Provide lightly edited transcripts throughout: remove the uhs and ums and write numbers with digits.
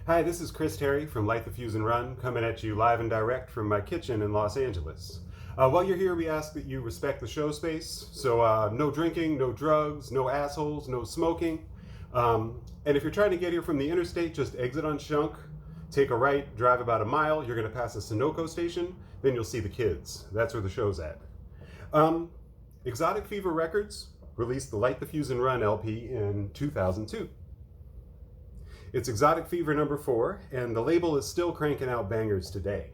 Hi, this is Chris Terry from Light the Fuse and Run, coming at you live and direct from my kitchen in Los Angeles. While you're here, we ask that you respect the show space. So no drinking, no drugs, no assholes, no smoking. And if you're trying to get here from the interstate, just exit on Shunk, take a right, drive about a mile. You're going to pass the Sunoco station, then you'll see the kids. That's where the show's at. Exotic Fever Records released the Light the Fuse and Run LP in 2002. It's Exotic Fever number 4, and the label is still cranking out bangers today.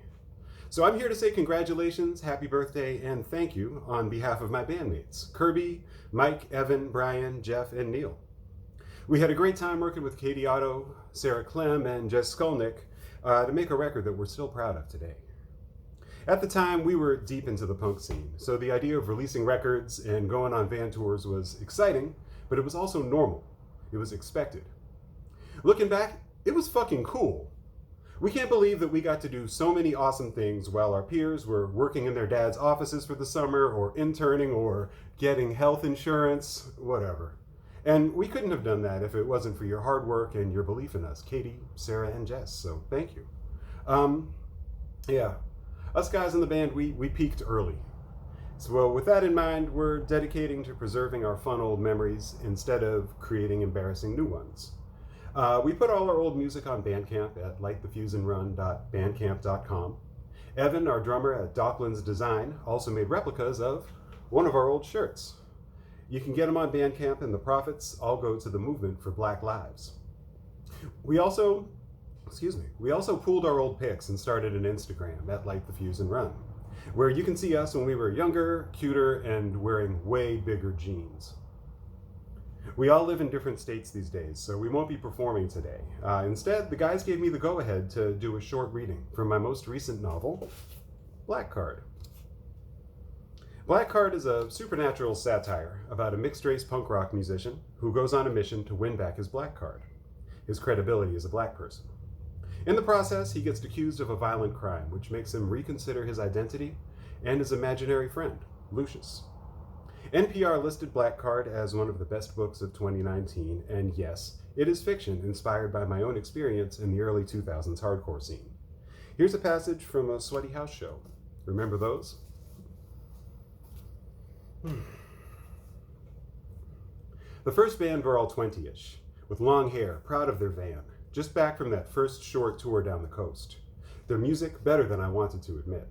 So I'm here to say congratulations, happy birthday, and thank you on behalf of my bandmates, Kirby, Mike, Evan, Brian, Jeff, and Neil. We had a great time working with Katie Otto, Sarah Clem, and Jess Skolnick to make a record that we're still proud of today. At the time, we were deep into the punk scene, so the idea of releasing records and going on van tours was exciting, but it was also normal. It was expected. Looking back, it was fucking cool. We can't believe that we got to do so many awesome things while our peers were working in their dad's offices for the summer, or interning, or getting health insurance, whatever. And we couldn't have done that if it wasn't for your hard work and your belief in us, Katie, Sarah, and Jess, so thank you. Yeah, us guys in the band, we peaked early. So with that in mind, we're dedicating to preserving our fun old memories instead of creating embarrassing new ones. We put all our old music on Bandcamp at lightthefuseandrun.bandcamp.com. Evan, our drummer at Docklands Design, also made replicas of one of our old shirts. You can get them on Bandcamp, and the profits all go to the movement for Black Lives. We also pooled our old pics and started an Instagram at lightthefuseandrun, where you can see us when we were younger, cuter, and wearing way bigger jeans. We all live in different states these days, so we won't be performing today. Instead, the guys gave me the go-ahead to do a short reading from my most recent novel, Black Card. Black Card is a supernatural satire about a mixed-race punk rock musician who goes on a mission to win back his black card, his credibility as a black person. In the process, he gets accused of a violent crime, which makes him reconsider his identity and his imaginary friend, Lucius. NPR listed Black Card as one of the best books of 2019, and yes, it is fiction inspired by my own experience in the early 2000s hardcore scene. Here's a passage from a Sweaty House show. Remember those? The first band were all 20-ish, with long hair, proud of their van, just back from that first short tour down the coast. Their music better than I wanted to admit.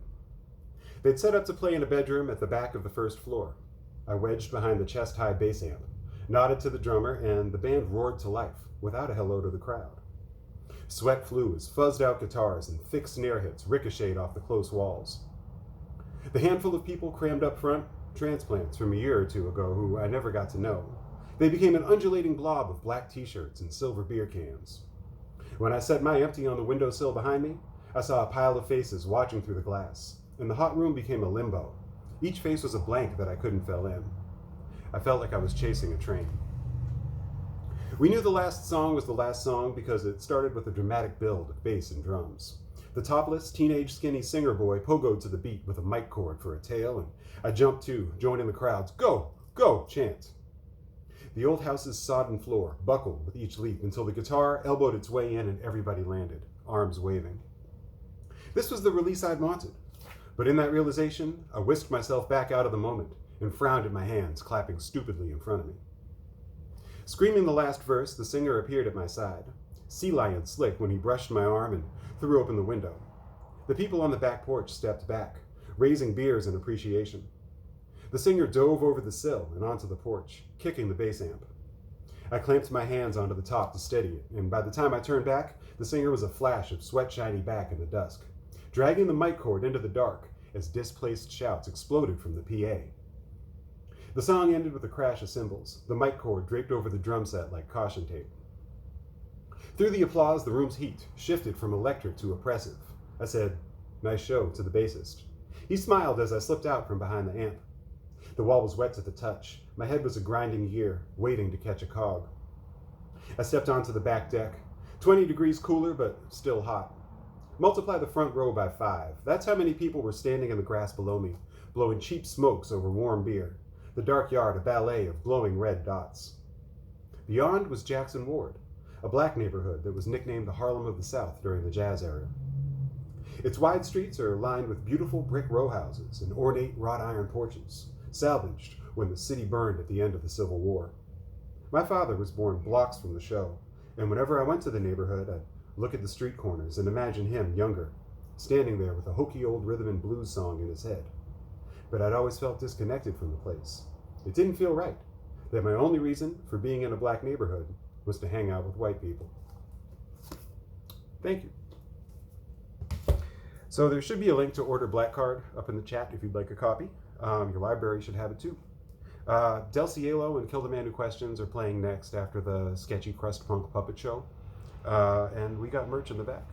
They'd set up to play in a bedroom at the back of the first floor. I wedged behind the chest-high bass amp, nodded to the drummer, and the band roared to life, without a hello to the crowd. Sweat flew as fuzzed-out guitars and thick snare hits ricocheted off the close walls. The handful of people crammed up front, transplants from a year or two ago who I never got to know. They became an undulating blob of black t-shirts and silver beer cans. When I set my empty on the windowsill behind me, I saw a pile of faces watching through the glass, and the hot room became a limbo. Each face was a blank that I couldn't fill in. I felt like I was chasing a train. We knew the last song was the last song because it started with a dramatic build of bass and drums. The topless, teenage, skinny singer boy pogoed to the beat with a mic cord for a tail, and I jumped too, joining the crowd's "Go! Go!" chant. The old house's sodden floor buckled with each leap until the guitar elbowed its way in and everybody landed, arms waving. This was the release I'd wanted. But in that realization, I whisked myself back out of the moment and frowned at my hands clapping stupidly in front of me. Screaming the last verse, the singer appeared at my side, sea lion slick when he brushed my arm and threw open the window. The people on the back porch stepped back, raising beers in appreciation. The singer dove over the sill and onto the porch, kicking the bass amp. I clamped my hands onto the top to steady it, and by the time I turned back, the singer was a flash of sweat-shiny back in the dusk, dragging the mic cord into the dark as displaced shouts exploded from the PA. The song ended with a crash of cymbals, the mic cord draped over the drum set like caution tape. Through the applause, the room's heat shifted from electric to oppressive. I said, "Nice show," to the bassist. He smiled as I slipped out from behind the amp. The wall was wet to the touch. My head was a grinding gear, waiting to catch a cog. I stepped onto the back deck, 20 degrees cooler, but still hot. Multiply the front row by 5. That's how many people were standing in the grass below me, blowing cheap smokes over warm beer. The dark yard a ballet of glowing red dots. Beyond was Jackson Ward, a black neighborhood that was nicknamed the Harlem of the South during the Jazz era. Its wide streets are lined with beautiful brick row houses and ornate wrought iron porches, salvaged when the city burned at the end of the Civil War. My father was born blocks from the show, and whenever I went to the neighborhood, I'd look at the street corners and imagine him younger, standing there with a hokey old rhythm and blues song in his head. But I'd always felt disconnected from the place. It didn't feel right, that my only reason for being in a black neighborhood was to hang out with white people. Thank you. So there should be a link to order Black Card up in the chat if you'd like a copy. Your library should have it too. Del Cielo and Kill the Man Who Questions are playing next after the sketchy crust punk puppet show. And we got merch in the back.